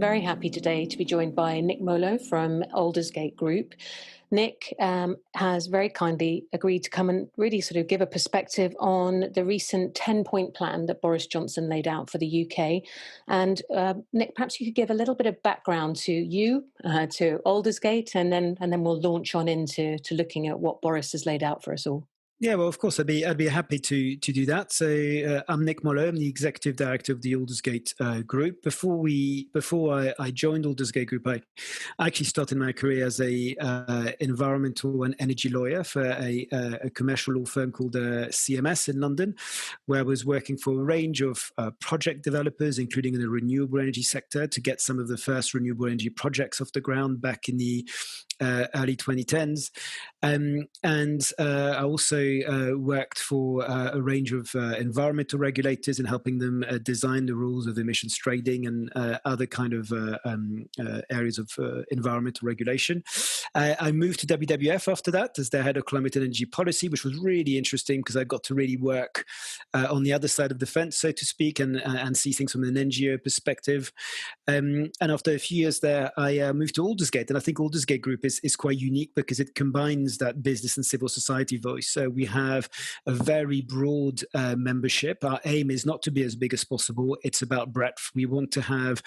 very happy today to be joined by Nick Molho from Aldersgate Group. Nick has very kindly agreed to come and really sort of give a perspective on the recent 10-point plan that Boris Johnson laid out for the UK. And Nick, perhaps you could give a little bit of background to you, to Aldersgate, and then we'll launch on into looking at what Boris has laid out for us all. Yeah, well, of course, I'd be happy to do that. So I'm Nick Molho. I'm the executive director of the Aldersgate Group. Before I joined Aldersgate Group, I actually started my career as a environmental and energy lawyer for a commercial law firm called CMS in London, where I was working for a range of project developers, including in the renewable energy sector, to get some of the first renewable energy projects off the ground back in the early 2010s. And I also worked for a range of environmental regulators and helping them design the rules of emissions trading and other kind of areas of environmental regulation. I moved to WWF after that as their head of climate and energy policy, which was really interesting because I got to really work on the other side of the fence, so to speak, and see things from an NGO perspective. And after a few years there, I moved to Aldersgate, and I think Aldersgate Group is quite unique because it combines that business and civil society voice. So we have a very broad membership. Our aim is not to be as big as possible. It's about breadth. We want to have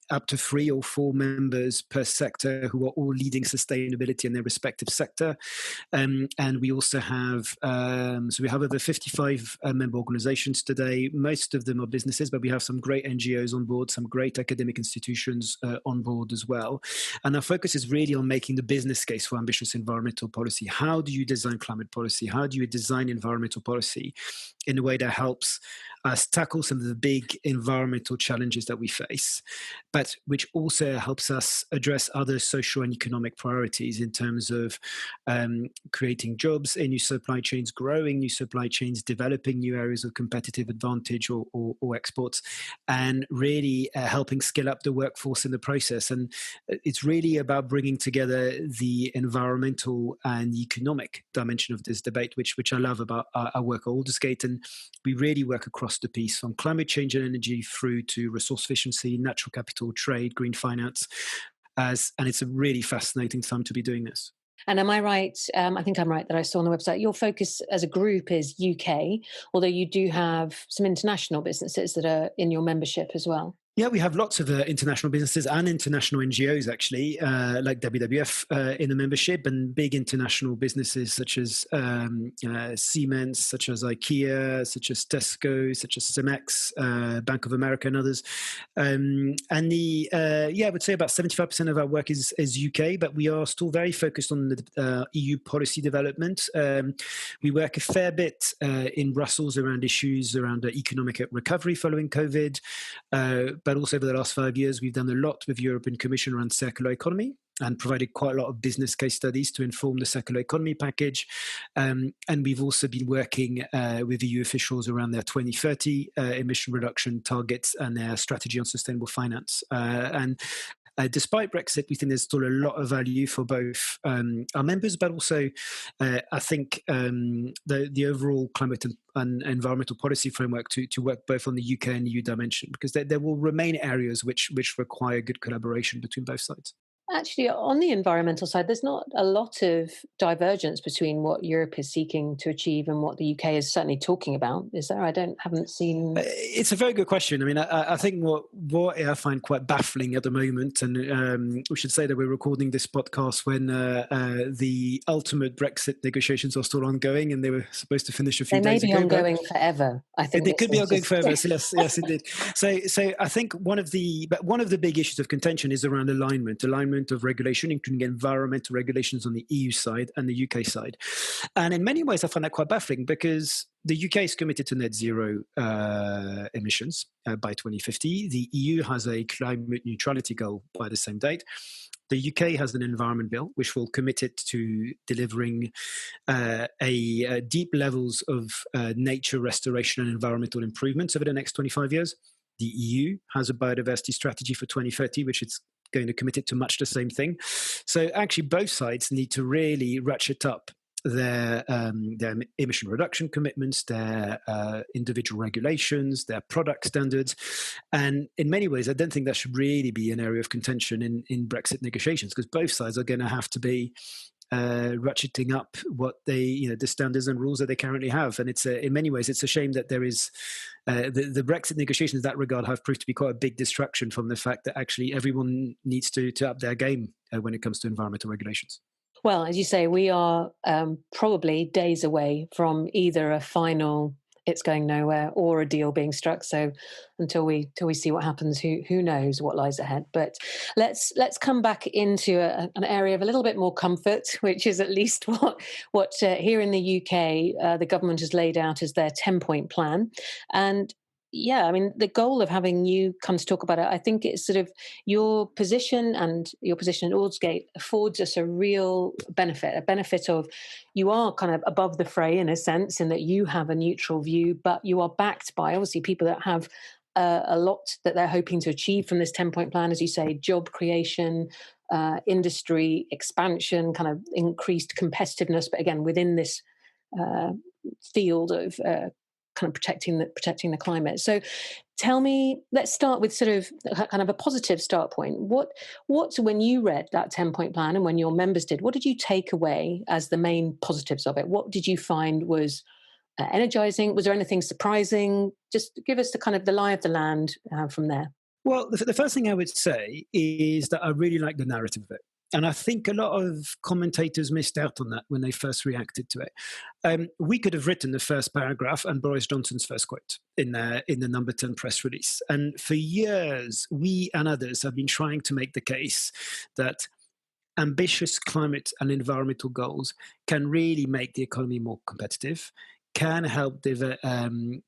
up to 3 or 4 members per sector who are all leading sustainability in their respective sector. And we also have, so we have over 55 member organizations today. Most of them are businesses, but we have some great NGOs on board, some great academic institutions on board as well. And our focus is really on making the business case for ambitious environmental policy. How do you design climate policy? How do you design environmental policy in a way that helps us tackle some of the big environmental challenges that we face, but which also helps us address other social and economic priorities in terms of creating jobs in new supply chains, growing new supply chains, developing new areas of competitive advantage or exports, and really helping scale up the workforce in the process. And it's really about bringing together the environmental and economic dimension of this debate, which I love about our work at Aldersgate. And we really work across the piece from climate change and energy through to resource efficiency, natural capital, trade, green finance. And it's a really fascinating time to be doing this. And am I right? I think I'm right that I saw on the website, your focus as a group is UK, although you do have some international businesses that are in your membership as well. Yeah, we have lots of international businesses and international NGOs, actually, like WWF in the membership, and big international businesses such as Siemens, such as IKEA, such as Tesco, such as Cemex, Bank of America, and others. I would say about 75% of our work is UK, but we are still very focused on the EU policy development. We work a fair bit in Brussels around issues around economic recovery following COVID. But also over the last 5 years, we've done a lot with the European Commission around circular economy and provided quite a lot of business case studies to inform the circular economy package. And we've also been working with EU officials around their 2030 emission reduction targets and their strategy on sustainable finance. Despite Brexit, we think there's still a lot of value for both our members, but also I think the overall climate and environmental policy framework to work both on the UK and EU dimension, because there will remain areas which require good collaboration between both sides. Actually, on the environmental side, there's not a lot of divergence between what Europe is seeking to achieve and what the UK is certainly talking about, is there? Haven't seen. It's a very good question. I mean, I think what I find quite baffling at the moment, and we should say that we're recording this podcast when the ultimate Brexit negotiations are still ongoing, and they were supposed to finish a few days ago. They may be ongoing forever. I think they could be ongoing forever. So yes, indeed. So I think one of the big issues of contention is around alignment of regulation, including environmental regulations on the EU side and the UK side. And in many ways, I find that quite baffling because the UK is committed to net zero emissions by 2050. The EU has a climate neutrality goal by the same date. The UK has an environment bill which will commit it to delivering deep levels of nature restoration and environmental improvements over the next 25 years. The EU has a biodiversity strategy for 2030, which it's going to commit it to much the same thing. So actually both sides need to really ratchet up their emission reduction commitments, their individual regulations, their product standards. And in many ways, I don't think that should really be an area of contention in Brexit negotiations, because both sides are going to have to be ratcheting up what the standards and rules that they currently have. And it's in many ways, it's a shame that there is the Brexit negotiations in that regard have proved to be quite a big distraction from the fact that actually everyone needs to up their game when it comes to environmental regulations. Well, as you say, we are probably days away from either a final "it's going nowhere" or a deal being struck. So until we see what happens, who knows what lies ahead? But let's come back into an area of a little bit more comfort, which is at least what here in the UK the government has laid out as their 10-point plan. And yeah, I mean, the goal of having you come to talk about it, I think it's sort of your position at Aldersgate affords us a real benefit, of you are kind of above the fray in a sense, in that you have a neutral view, but you are backed by obviously people that have a lot that they're hoping to achieve from this 10-point plan, as you say, job creation, industry expansion, kind of increased competitiveness, but again, within this field of kind of protecting the climate. So tell me, let's start with sort of kind of a positive start point. What when you read that 10-point plan and when your members did, what did you take away as the main positives of it? What did you find was energizing? Was there anything surprising? Just give us the kind of the lie of the land from there. Well, the first thing I would say is that I really like the narrative of it. And I think a lot of commentators missed out on that when they first reacted to it. We could have written the first paragraph and Boris Johnson's first quote in the number 10 press release. And for years, we and others have been trying to make the case that ambitious climate and environmental goals can really make the economy more competitive, can help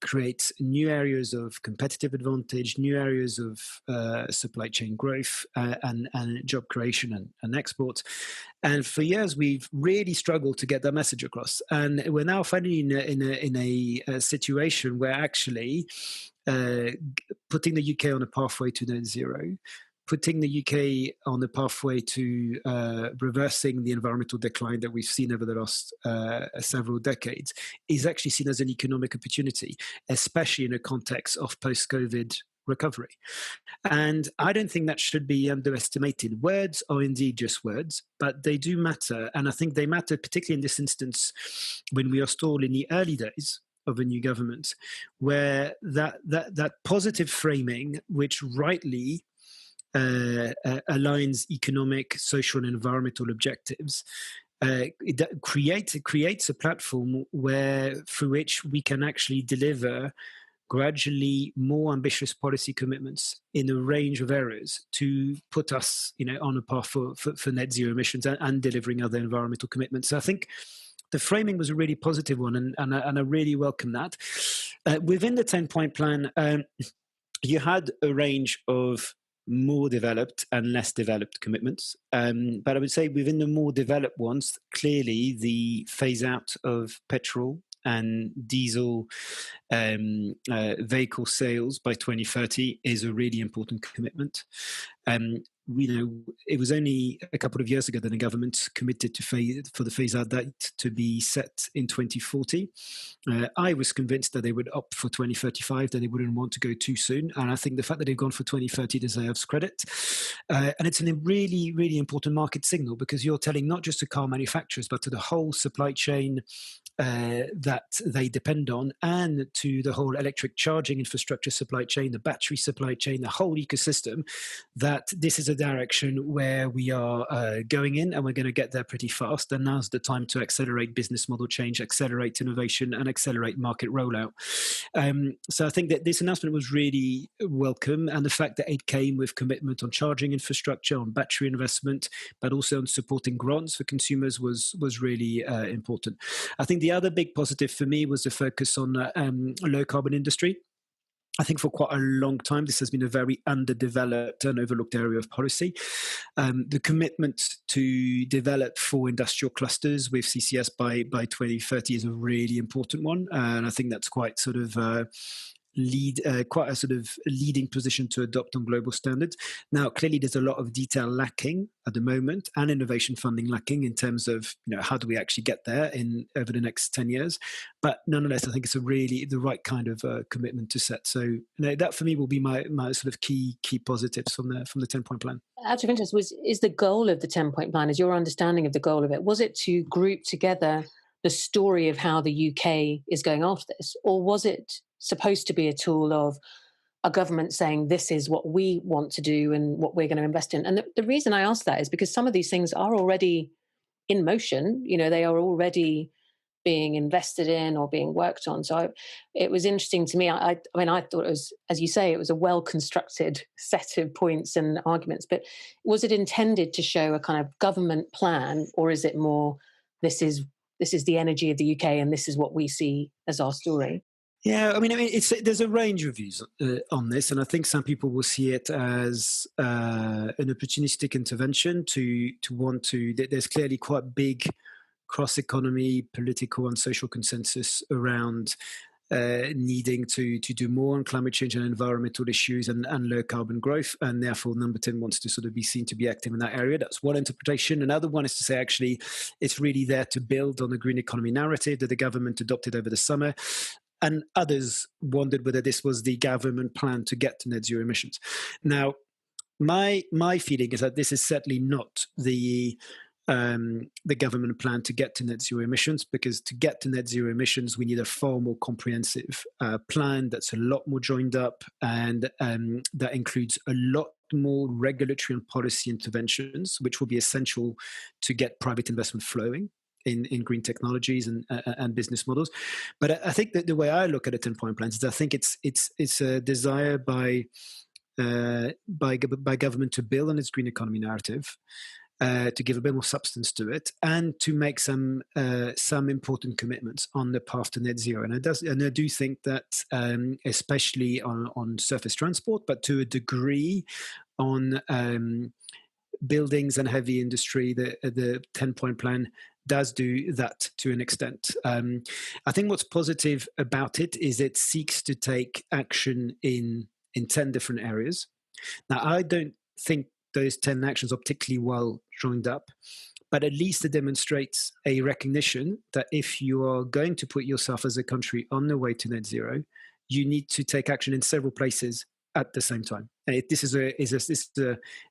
create new areas of competitive advantage, new areas of supply chain growth and job creation and export. And for years, we've really struggled to get that message across. And we're now finally in a situation where actually putting the UK on a pathway to net zero, putting the UK on the pathway to reversing the environmental decline that we've seen over the last several decades is actually seen as an economic opportunity, especially in a context of post-COVID recovery. And I don't think that should be underestimated. Words are indeed just words, but they do matter. And I think they matter particularly in this instance when we are still in the early days of a new government, where that positive framing, which rightly aligns economic, social, and environmental objectives, it creates a platform through which we can actually deliver gradually more ambitious policy commitments in a range of areas to put us, on a path for net zero emissions and delivering other environmental commitments. So I think the framing was a really positive one, and I really welcome that. Within the 10-point plan, you had a range of more developed and less developed commitments. But I would say within the more developed ones, clearly the phase out of petrol and diesel vehicle sales by 2030 is a really important commitment. It was only a couple of years ago that the government committed for the phase-out date to be set in 2040. I was convinced that they would opt for 2035, that they wouldn't want to go too soon. And I think the fact that they've gone for 2030 deserves credit. And it's a really, really important market signal, because you're telling not just to car manufacturers, but to the whole supply chain that they depend on, and to the whole electric charging infrastructure supply chain, the battery supply chain, the whole ecosystem, that this is a direction where we are going in, and we're going to get there pretty fast. And now's the time to accelerate business model change, accelerate innovation, and accelerate market rollout. So I think that this announcement was really welcome, and the fact that it came with commitment on charging infrastructure, on battery investment, but also on supporting grants for consumers was really important. I think the other big positive for me was the focus on low carbon industry. I think for quite a long time, this has been a very underdeveloped and overlooked area of policy. The commitment to develop 4 industrial clusters with CCS by 2030 is a really important one. And I think that's quite sort of quite a sort of leading position to adopt on global standards. Now, clearly, there's a lot of detail lacking at the moment, and innovation funding lacking in terms of how do we actually get there over the next 10 years. But nonetheless, I think it's really the right kind of commitment to set. So that for me will be my sort of key positives from the 10-point plan. Out of interest, is the goal of the 10-point plan, is your understanding of the goal of it, was it to group together the story of how the UK is going after this, or was it supposed to be a tool of a government saying this is what we want to do and what we're going to invest in? And the reason I ask that is because some of these things are already in motion. They are already being invested in or being worked on. So it was interesting to me. I mean, I thought it was, as you say, it was a well-constructed set of points and arguments, but was it intended to show a kind of government plan, or is it more, this is the energy of the UK and this is what we see as our story? Yeah, I mean, there's a range of views on this, and I think some people will see it as an opportunistic intervention to want to. There's clearly quite big cross-economy, political and social consensus around needing to do more on climate change and environmental issues and low carbon growth, and therefore number 10 wants to sort of be seen to be active in that area. That's one interpretation. Another one is to say actually it's really there to build on the green economy narrative that the government adopted over the summer. And others wondered whether this was the government plan to get to net zero emissions. Now, my feeling is that this is certainly not the government plan to get to net zero emissions, because to get to net zero emissions, we need a far more comprehensive plan that's a lot more joined up, and that includes a lot more regulatory and policy interventions, which will be essential to get private investment flowing in green technologies and business models. But I think that the way I look at a 10-point plan is I think it's a desire by government to build on its green economy narrative, to give a bit more substance to it, and to make some important commitments on the path to net zero. And I do think that, especially on surface transport, but to a degree on buildings and heavy industry, the 10-point plan does do that to an extent. I think what's positive about it is it seeks to take action in 10 different areas. Now, I don't think those 10 actions are particularly well joined up, but at least it demonstrates a recognition that if you are going to put yourself as a country on the way to net zero, you need to take action in several places at the same time. And this is a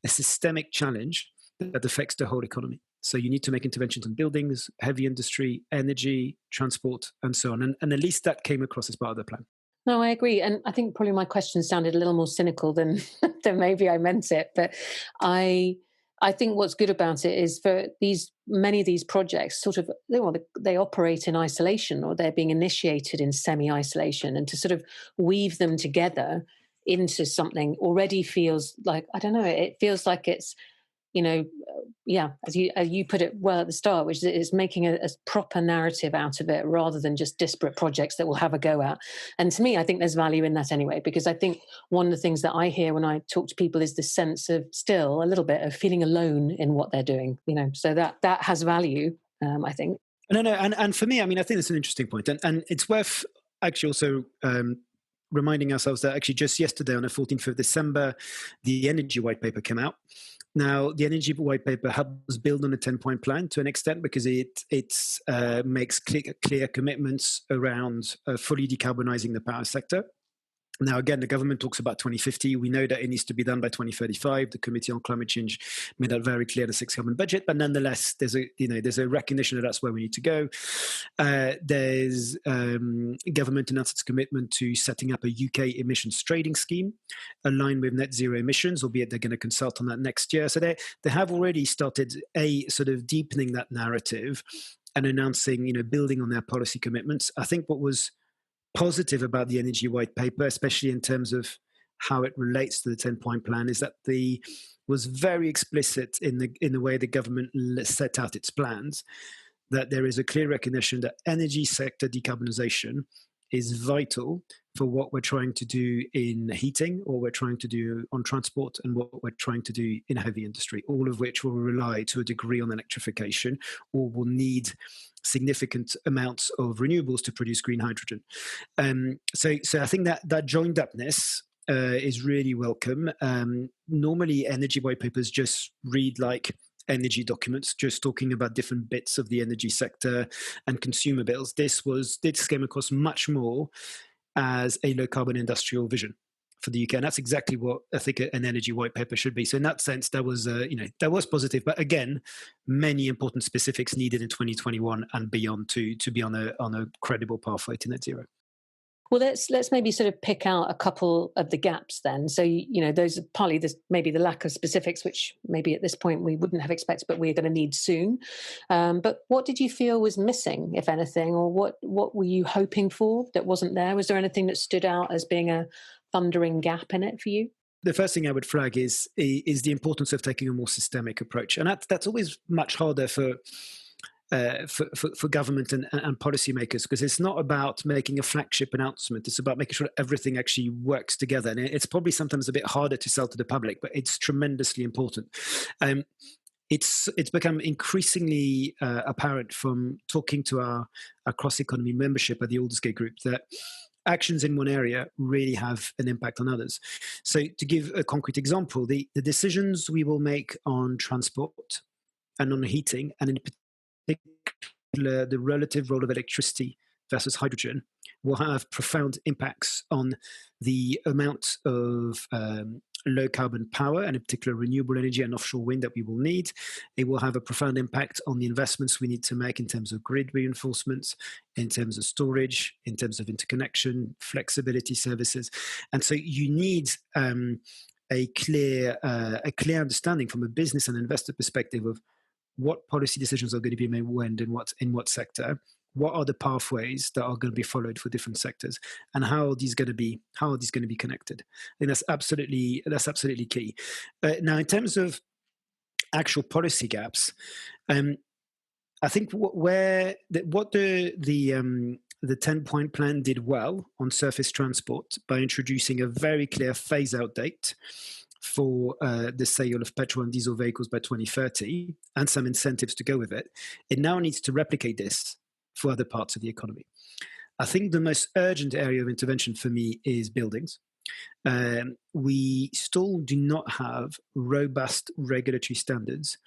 systemic challenge that affects the whole economy. So you need to make interventions in buildings, heavy industry, energy, transport, and so on. And at least that came across as part of the plan. No, I agree. And I think probably my question sounded a little more cynical than maybe I meant it. But I think what's good about it is for many of these projects sort of, they operate in isolation, or they're being initiated in semi-isolation, and to sort of weave them together into something already feels like, I don't know, it feels like it's, as you put it well at the start, which is making a proper narrative out of it rather than just disparate projects that we'll have a go at. And to me, I think there's value in that anyway, because I think one of the things that I hear when I talk to people is this sense of still a little bit of feeling alone in what they're doing, so that has value, I think. No, and for me, I mean, I think it's an interesting point, and it's worth actually also reminding ourselves that actually just yesterday, on the 14th of December, the Energy White Paper came out. Now, the Energy White Paper helps build on a 10-point plan to an extent, because it makes clear commitments around fully decarbonising the power sector. Now, again, the government talks about 2050. We know that it needs to be done by 2035. The Committee on Climate Change made that very clear in the sixth government budget. But nonetheless, there's a recognition that that's where we need to go. There's government announced its commitment to setting up a UK emissions trading scheme aligned with net zero emissions, albeit they're going to consult on that next year. So they have already started sort of deepening that narrative and announcing, building on their policy commitments. I think what was positive about the Energy White Paper, especially in terms of how it relates to the 10-point plan, is that was very explicit in the way the government set out its plans, that there is a clear recognition that energy sector decarbonisation is vital for what we're trying to do in heating, or we're trying to do on transport, and what we're trying to do in heavy industry, all of which will rely to a degree on electrification, or will need significant amounts of renewables to produce green hydrogen. So I think that joined upness is really welcome. Normally, energy white papers just read like energy documents, just talking about different bits of the energy sector and consumer bills. This came across much more as a low carbon industrial vision for the UK, and that's exactly what I think an energy white paper should be. So in that sense, that was positive. But again, many important specifics needed in 2021 and beyond to be on a credible pathway to net zero. Well, let's maybe sort of pick out a couple of the gaps then. So, those are partly maybe the lack of specifics, which maybe at this point we wouldn't have expected, but we're going to need soon. But what did you feel was missing, if anything, or what were you hoping for that wasn't there? Was there anything that stood out as being a thundering gap in it for you? The first thing I would flag is the importance of taking a more systemic approach, and that's always much harder for government and policymakers, because it's not about making a flagship announcement. It's about making sure everything actually works together. And it's probably sometimes a bit harder to sell to the public, but it's tremendously important. It's become increasingly apparent from talking to our cross-economy membership at the Aldersgate Group that actions in one area really have an impact on others. So to give a concrete example, the decisions we will make on transport and on heating, and in particular the relative role of electricity versus hydrogen, will have profound impacts on the amount of low carbon power, and in particular renewable energy and offshore wind that we will need. It will have a profound impact on the investments we need to make in terms of grid reinforcements, in terms of storage, in terms of interconnection, flexibility services. And so you need a clear understanding from a business and investor perspective of what policy decisions are going to be made when, in what sector, what are the pathways that are going to be followed for different sectors, and how are these going to be connected. I think that's absolutely key. Now, in terms of actual policy gaps, I think what the 10-point plan did well on surface transport by introducing a very clear phase-out date for the sale of petrol and diesel vehicles by 2030, and some incentives to go with it. It now needs to replicate this for other parts of the economy. I think the most urgent area of intervention for me is buildings. We still do not have robust regulatory standards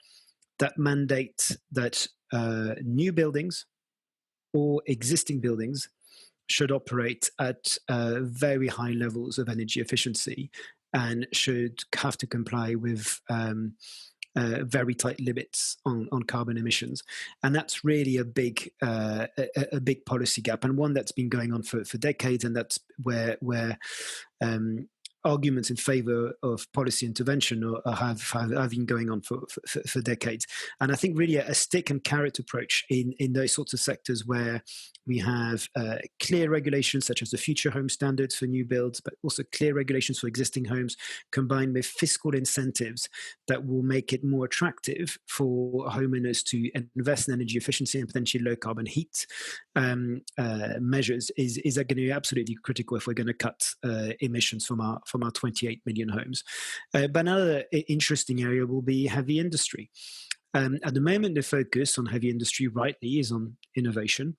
that mandate that new buildings or existing buildings should operate at very high levels of energy efficiency and should have to comply with very tight limits on carbon emissions. And that's really a big policy gap, and one that's been going on for decades, and that's where arguments in favor of policy intervention have been going on for decades. And I think really a stick and carrot approach in those sorts of sectors where we have clear regulations such as the future home standards for new builds, but also clear regulations for existing homes, combined with fiscal incentives that will make it more attractive for homeowners to invest in energy efficiency and potentially low carbon heat measures is going to be absolutely critical if we're going to cut emissions from our 28 million homes. But another interesting area will be heavy industry. At the moment, the focus on heavy industry rightly is on innovation.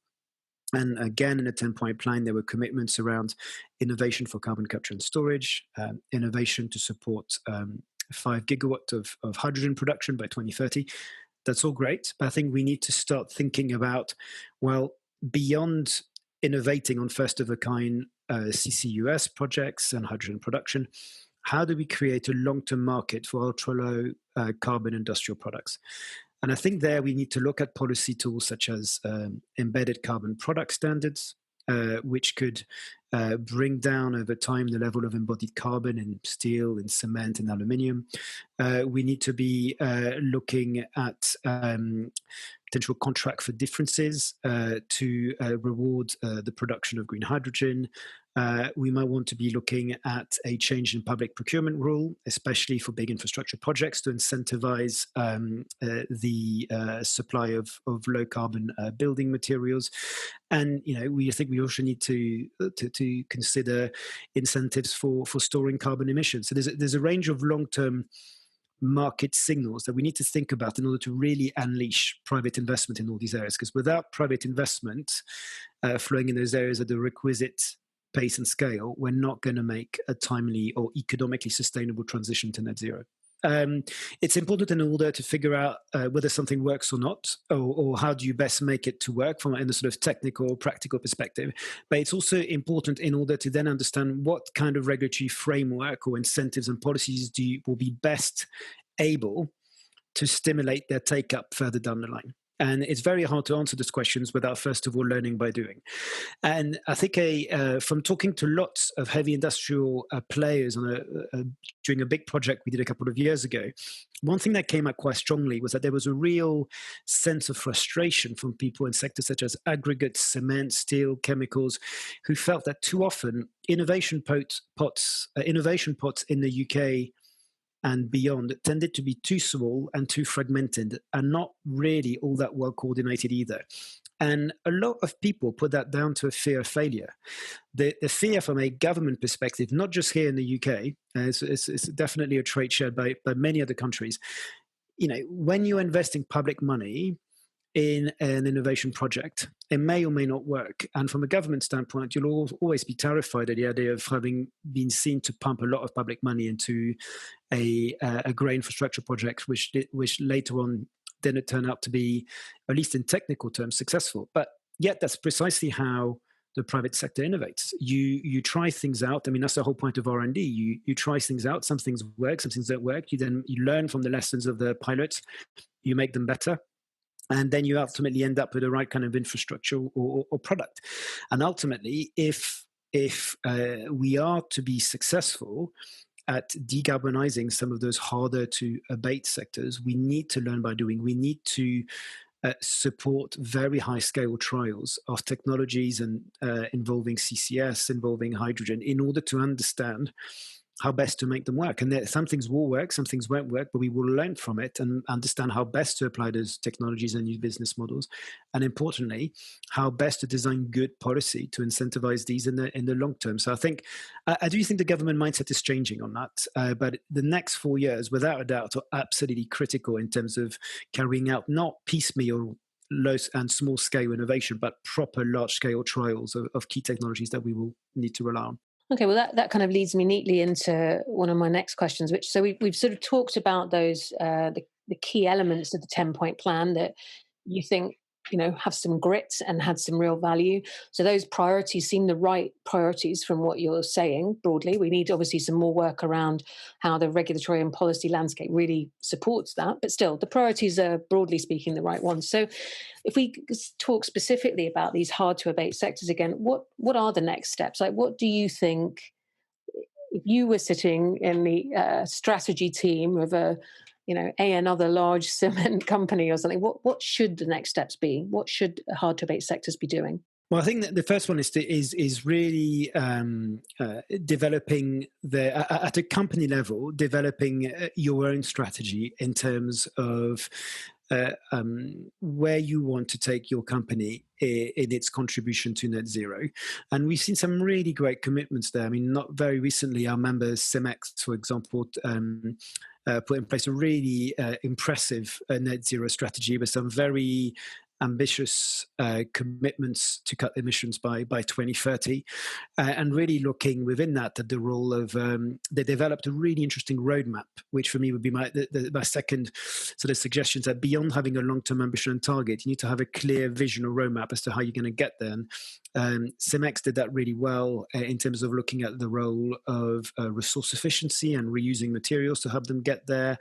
And again, in a 10-point plan, there were commitments around innovation for carbon capture and storage, innovation to support 5 gigawatt of hydrogen production by 2030. That's all great, but I think we need to start thinking about, well, beyond innovating on first-of-a-kind CCUS projects and hydrogen production, how do we create a long-term market for ultra-low carbon industrial products? And I think there we need to look at policy tools such as embedded carbon product standards, which could bring down over time the level of embodied carbon in steel, in cement, and aluminium. We need to be looking at potential contract for differences to reward the production of green hydrogen, We might want to be looking at a change in public procurement rule, especially for big infrastructure projects, to incentivize the supply of low carbon building materials. And we think we also need to consider incentives for storing carbon emissions. So there's a range of long-term market signals that we need to think about in order to really unleash private investment in all these areas. Because without private investment flowing in those areas at the requisite pace and scale, we're not going to make a timely or economically sustainable transition to net zero. It's important in order to figure out whether something works or not, or how do you best make it to work from a sort of technical, practical perspective. But it's also important in order to then understand what kind of regulatory framework or incentives and policies will be best able to stimulate their take-up further down the line. And it's very hard to answer these questions without, first of all, learning by doing. And I think from talking to lots of heavy industrial players during a big project we did a couple of years ago, one thing that came out quite strongly was that there was a real sense of frustration from people in sectors such as aggregates, cement, steel, chemicals, who felt that too often innovation pots in the UK and beyond tended to be too small and too fragmented and not really all that well coordinated either. And a lot of people put that down to a fear of failure. The fear from a government perspective, not just here in the UK, it's definitely a trait shared by many other countries. When you're investing public money in an innovation project, it may or may not work. And from a government standpoint, you'll always be terrified at the idea of having been seen to pump a lot of public money into a grey infrastructure project, which later on didn't turn out to be, at least in technical terms, successful. But yet that's precisely how the private sector innovates. You try things out. I mean, that's the whole point of R&D. You try things out. Some things work, some things don't work. You learn from the lessons of the pilots. You make them better. And then you ultimately end up with the right kind of infrastructure or product. And ultimately, if we are to be successful at decarbonizing some of those harder to abate sectors, we need to learn by doing. We need to support very high scale trials of technologies and involving CCS, involving hydrogen, in order to understand how best to make them work. And some things will work, some things won't work, but we will learn from it and understand how best to apply those technologies and new business models. And importantly, how best to design good policy to incentivize these in the long term. So I do think the government mindset is changing on that. But the next 4 years, without a doubt, are absolutely critical in terms of carrying out not piecemeal low and small scale innovation, but proper large scale trials of key technologies that we will need to rely on. Okay, well, that kind of leads me neatly into one of my next questions, so we've sort of talked about those, the key elements of the 10-point plan that you think, have some grit and had some real value. So those priorities seem the right priorities from what you're saying broadly. We need obviously some more work around how the regulatory and policy landscape really supports that. But still, the priorities are, broadly speaking, the right ones. So if we talk specifically about these hard to abate sectors again, what are the next steps? Like, what do you think, if you were sitting in the strategy team of another large cement company or something, what should the next steps be? What should hard to abate sectors be doing? Well, I think that the first one is really developing at a company level, developing your own strategy in terms of where you want to take your company in its contribution to net zero. And we've seen some really great commitments there. I mean, not very recently, our members, Cemex, for example, put in place a really impressive net zero strategy with some very ambitious commitments to cut emissions by 2030, and really looking within that at the role of, they developed a really interesting roadmap, which for me would be my second sort of suggestions, that beyond having a long-term ambition and target, you need to have a clear vision or roadmap as to how you're going to get there. And Cemex did that really well in terms of looking at the role of resource efficiency and reusing materials to help them get there,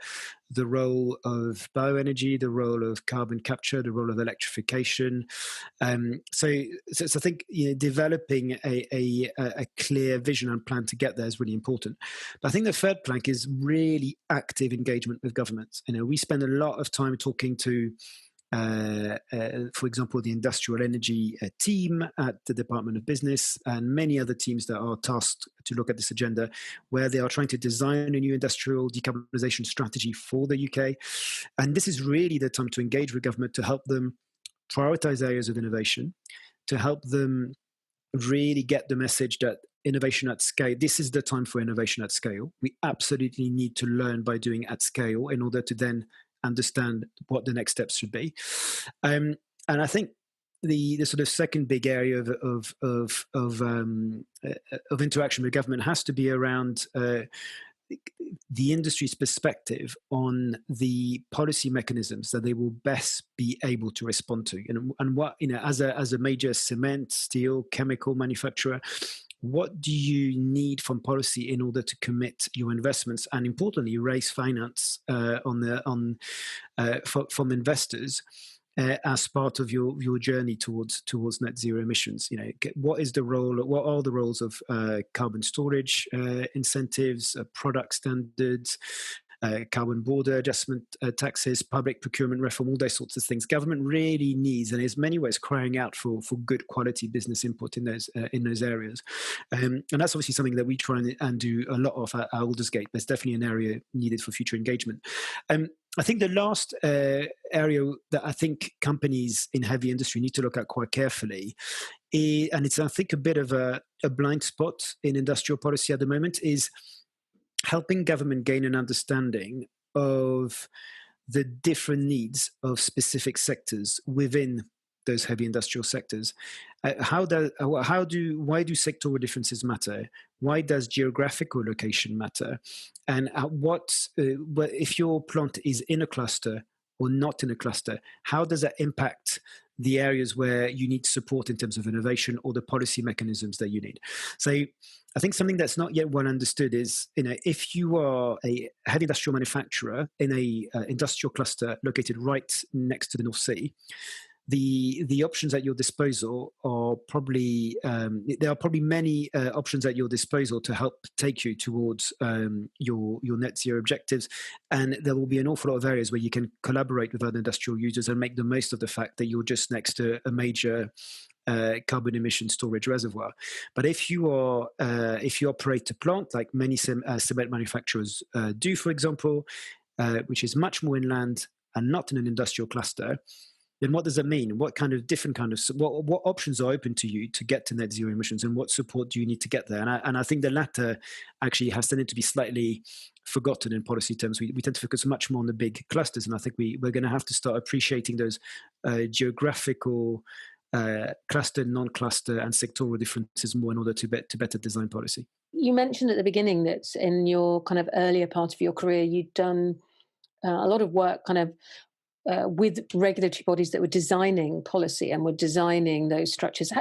the role of bioenergy, the role of carbon capture, the role of electrification. So I think developing a clear vision and plan to get there is really important. But I think the third plank is really active engagement with governments. We spend a lot of time talking to for example, the industrial energy team at the Department of Business and many other teams that are tasked to look at this agenda, where they are trying to design a new industrial decarbonisation strategy for the UK. And this is really the time to engage with government to help them prioritize areas of innovation, to help them really get the message that innovation at scale, this is the time for innovation at scale. We absolutely need to learn by doing at scale in order to then understand what the next steps should be. And I think the sort of second big area of interaction with government has to be around the industry's perspective on the policy mechanisms that they will best be able to respond to, and what, as a major cement, steel, chemical manufacturer, what do you need from policy in order to commit your investments and, importantly, raise finance from investors as part of your journey towards net zero emissions? What are the roles of carbon storage incentives, product standards, carbon border adjustment taxes, public procurement reform, all those sorts of things? Government really needs, and in many ways crying out for good quality business input in those areas. And that's obviously something that we try and do a lot of at Aldersgate. There's definitely an area needed for future engagement. I think the last area that I think companies in heavy industry need to look at quite carefully, and it's, I think, a bit of a blind spot in industrial policy at the moment, is helping government gain an understanding of the different needs of specific sectors within those heavy industrial sectors. Why do sectoral differences matter? Why does geographical location matter? And if your plant is in a cluster or not in a cluster, how does that impact the areas where you need support in terms of innovation or the policy mechanisms that you need? So I think something that's not yet well understood is, if you are a heavy industrial manufacturer in a industrial cluster located right next to the North Sea, the options at your disposal are probably there are probably many options at your disposal to help take you towards your net zero objectives, and there will be an awful lot of areas where you can collaborate with other industrial users and make the most of the fact that you're just next to a major carbon emission storage reservoir. But if you operate a plant like many cement manufacturers do, for example, which is much more inland and not in an industrial cluster, then what does that mean? What options are open to you to get to net zero emissions, and what support do you need to get there? And I think the latter actually has tended to be slightly forgotten in policy terms. We tend to focus much more on the big clusters, and I think we're going to have to start appreciating those geographical cluster, non-cluster, and sectoral differences more in order to better design policy. You mentioned at the beginning that in your kind of earlier part of your career, you'd done a lot of work kind of with regulatory bodies that were designing policy and were designing those structures.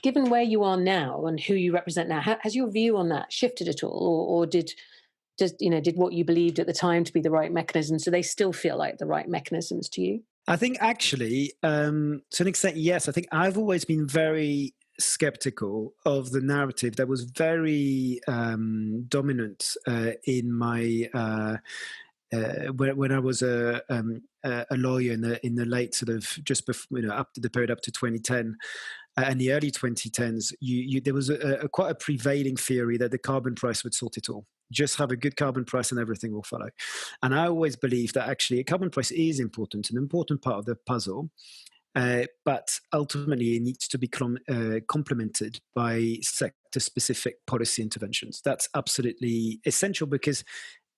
Given where you are now and who you represent now, has your view on that shifted at all, or did what you believed at the time to be the right mechanisms, do they still feel like the right mechanisms to you? I think actually, to an extent, yes. I think I've always been very skeptical of the narrative that was very dominant in my when I was a lawyer in the late sort of just before, up to the period up to 2010 and the early 2010s. There was quite a prevailing theory that the carbon price would sort it all. Just have a good carbon price and everything will follow. And I always believe that actually a carbon price is important, an important part of the puzzle. But ultimately, it needs to be complemented by sector-specific policy interventions. That's absolutely essential because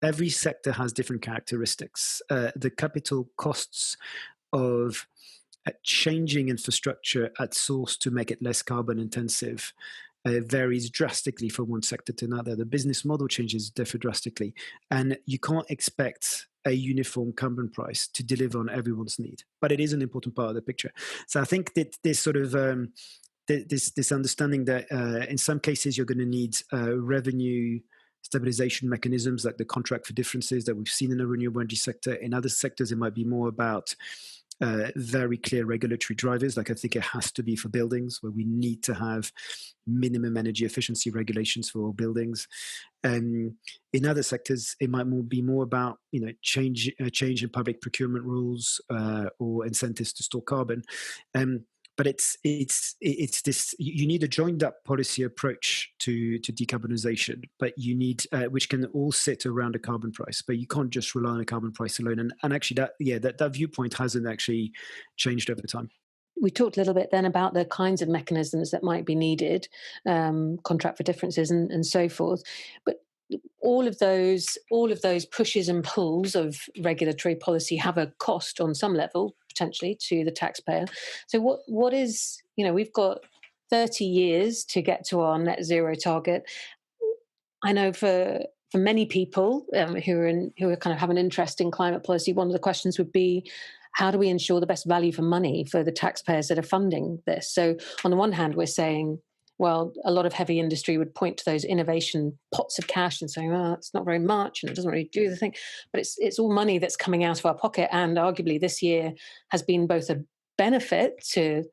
every sector has different characteristics. The capital costs of changing infrastructure at source to make it less carbon intensive varies drastically from one sector to another. The business model changes differ drastically, and you can't expect a uniform carbon price to deliver on everyone's need. But it is an important part of the picture. So I think that this sort of this understanding that in some cases you're going to need revenue stabilization mechanisms like the contract for differences that we've seen in the renewable energy sector. In other sectors, it might be more about very clear regulatory drivers, like I think it has to be for buildings, where we need to have minimum energy efficiency regulations for all buildings. In other sectors, it might be more about change in public procurement rules or incentives to store carbon. But it's this. You need a joined up policy approach to decarbonisation, but you need which can all sit around a carbon price. But you can't just rely on a carbon price alone. And actually, that viewpoint hasn't actually changed over time. We talked a little bit then about the kinds of mechanisms that might be needed, contract for differences and so forth. But all of those pushes and pulls of regulatory policy have a cost on some level, potentially, to the taxpayer. So what is, we've got 30 years to get to our net zero target. I know for many people who are kind of have an interest in climate policy, one of the questions would be, how do we ensure the best value for money for the taxpayers that are funding this? So on the one hand, we're saying, well, a lot of heavy industry would point to those innovation pots of cash and saying, oh, it's not very much and it doesn't really do the thing. But it's all money that's coming out of our pocket. And arguably this year has been both a benefit to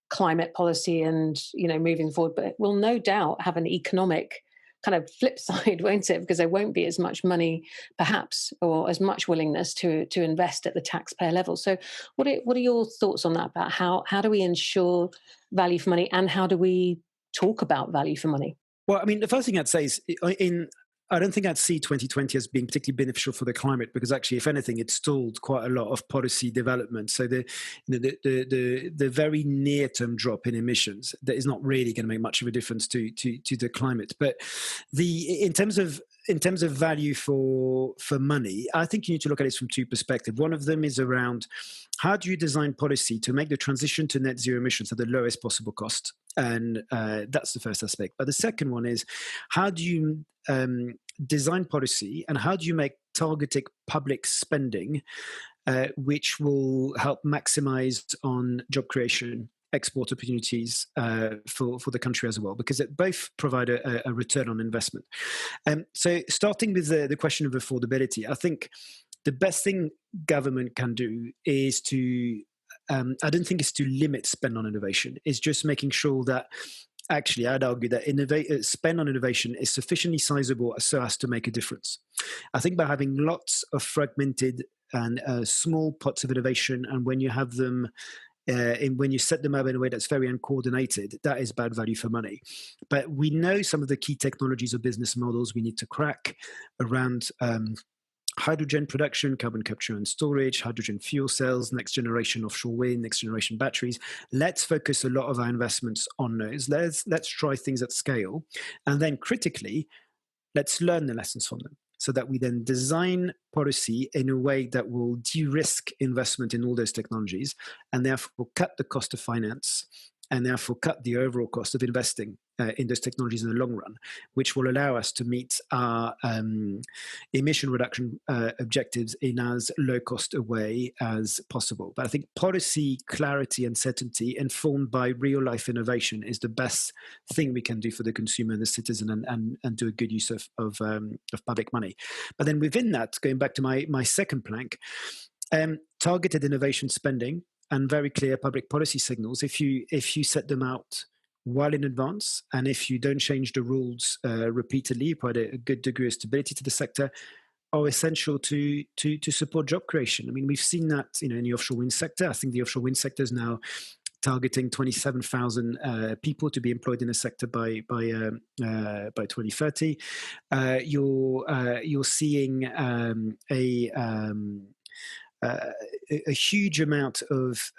climate policy and, moving forward, but it will no doubt have an economic kind of flip side, won't it? Because there won't be as much money, perhaps, or as much willingness to invest at the taxpayer level. So what are your thoughts on that, about how do we ensure value for money, and how do we talk about value for money? Well, I mean, the first thing I'd say is I don't think I'd see 2020 as being particularly beneficial for the climate, because actually, if anything, it stalled quite a lot of policy development. So the very near-term drop in emissions, that is not really going to make much of a difference to the climate. But in terms of value for money, I think you need to look at it from two perspectives. One of them is around, how do you design policy to make the transition to net zero emissions at the lowest possible cost? And that's the first aspect. But the second one is, how do you design policy, and how do you make targeted public spending which will help maximize on job creation, export opportunities for the country as well, because it both provide a return on investment. So starting with the question of affordability, I think the best thing government can do is to, I don't think it's to limit spend on innovation. It's just making sure that, actually, I'd argue that spend on innovation is sufficiently sizable so as to make a difference. I think by having lots of fragmented and small pots of innovation, and when you have them, when you set them up in a way that's very uncoordinated, that is bad value for money. But we know some of the key technologies or business models we need to crack around hydrogen production, carbon capture and storage, hydrogen fuel cells, next generation offshore wind, next generation batteries. Let's focus a lot of our investments on those. Let's try things at scale. And then critically, let's learn the lessons from them, so that we then design policy in a way that will de-risk investment in all those technologies, and therefore cut the cost of finance, and therefore cut the overall cost of investing in those technologies in the long run, which will allow us to meet our emission reduction objectives in as low cost a way as possible. But I think policy clarity and certainty informed by real life innovation is the best thing we can do for the consumer and the citizen, and do a good use of public money. But then within that, going back to my second plank, targeted innovation spending and very clear public policy signals, if you set them out well in advance, and if you don't change the rules repeatedly, provide a good degree of stability to the sector, are essential to support job creation. I mean, we've seen that in the offshore wind sector. I think the offshore wind sector is now targeting 27,000 people to be employed in the sector by 2030. You're seeing a huge amount of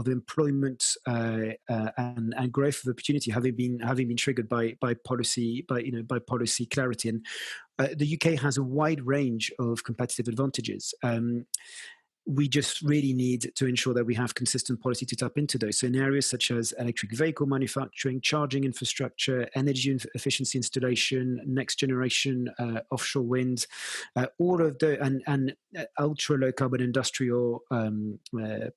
employment and growth of opportunity having been triggered by policy clarity. And the UK has a wide range of competitive advantages. We just really need to ensure that we have consistent policy to tap into those. So in areas such as electric vehicle manufacturing, charging infrastructure, energy efficiency installation, next generation offshore wind, all of the and ultra low carbon industrial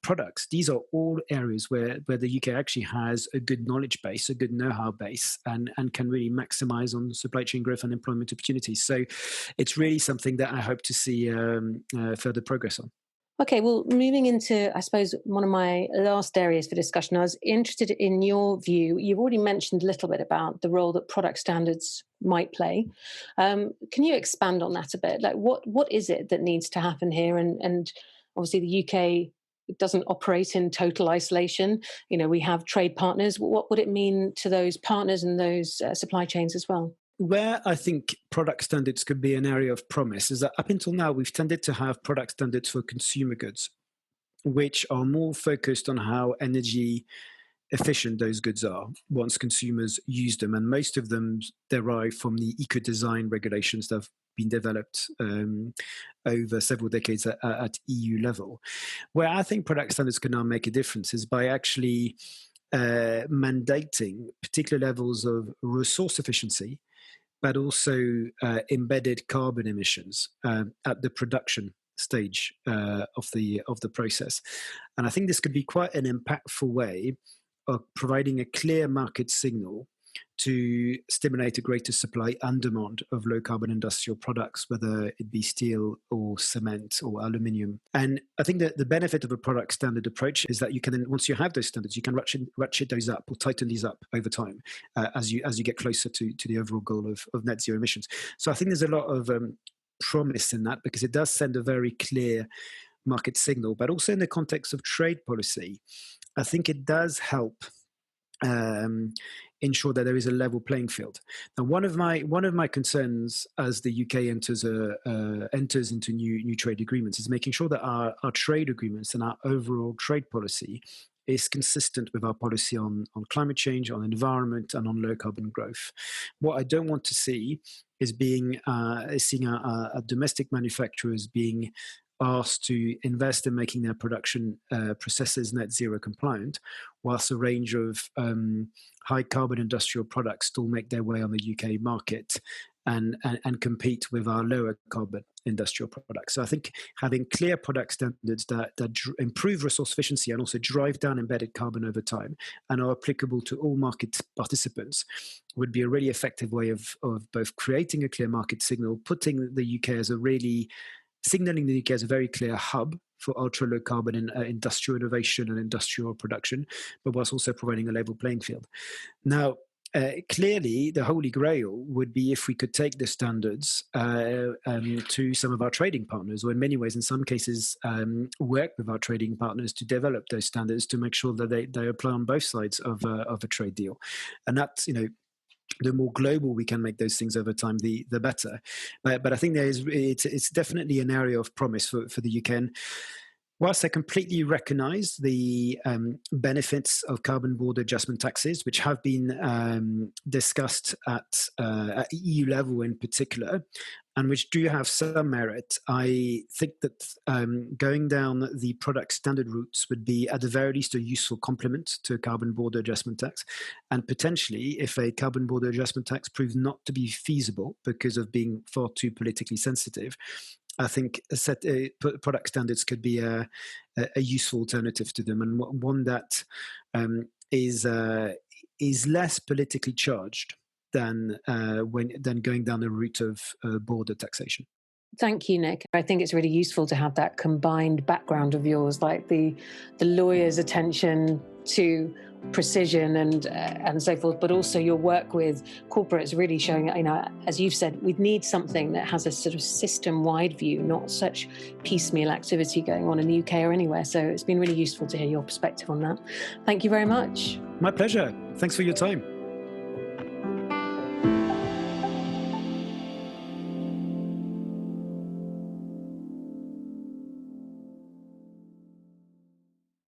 products. These are all areas where the UK actually has a good knowledge base, a good know-how base, and can really maximize on supply chain growth and employment opportunities. So it's really something that I hope to see further progress on. Okay, well, moving into, I suppose, one of my last areas for discussion, I was interested in your view. You've already mentioned a little bit about the role that product standards might play. Can you expand on that a bit? Like, what is it that needs to happen here? And obviously, the UK doesn't operate in total isolation. You know, we have trade partners. What would it mean to those partners and those supply chains as well? Where I think product standards could be an area of promise is that up until now, we've tended to have product standards for consumer goods, which are more focused on how energy efficient those goods are once consumers use them. And most of them derive from the eco-design regulations that have been developed over several decades at EU level. Where I think product standards can now make a difference is by actually mandating particular levels of resource efficiency, but also embedded carbon emissions at the production stage of the process. And I think this could be quite an impactful way of providing a clear market signal to stimulate a greater supply and demand of low carbon industrial products, whether it be steel or cement or aluminium. And I think that the benefit of a product standard approach is that you can, once you have those standards, you can ratchet those up or tighten these up over time as you get closer to the overall goal of net zero emissions. So I think there's a lot of promise in that, because it does send a very clear market signal, but also in the context of trade policy, I think it does help ensure that there is a level playing field. Now, one of my concerns as the UK enters into new trade agreements is making sure that our trade agreements and our overall trade policy is consistent with our policy on climate change, on environment, and on low carbon growth. What I don't want to see is seeing our domestic manufacturers being asked to invest in making their production processes net zero compliant, whilst a range of high carbon industrial products still make their way on the UK market and compete with our lower carbon industrial products. So I think having clear product standards that improve resource efficiency and also drive down embedded carbon over time and are applicable to all market participants would be a really effective way of both creating a clear market signal, putting the UK as signaling the UK as a very clear hub for ultra low carbon industrial innovation and industrial production, but whilst also providing a level playing field. Now, clearly, the holy grail would be if we could take the standards to some of our trading partners, or in many ways, in some cases, work with our trading partners to develop those standards to make sure that they apply on both sides of a trade deal. And that's, the more global we can make those things over time, the better. But I think it's definitely an area of promise for the UK. And whilst I completely recognise the benefits of carbon border adjustment taxes, which have been discussed at EU level in particular, and which do have some merit, I think that going down the product standard routes would be at the very least a useful complement to a carbon border adjustment tax. And potentially, if a carbon border adjustment tax proves not to be feasible because of being far too politically sensitive, I think product standards could be a useful alternative to them, and one that is less politically charged than going down the route of border taxation. Thank you, Nick. I think it's really useful to have that combined background of yours, like the lawyer's attention to precision and so forth, but also your work with corporates really showing, as you've said, we need something that has a sort of system-wide view, not such piecemeal activity going on in the UK or anywhere. So it's been really useful to hear your perspective on that. Thank you very much. My pleasure. Thanks for your time.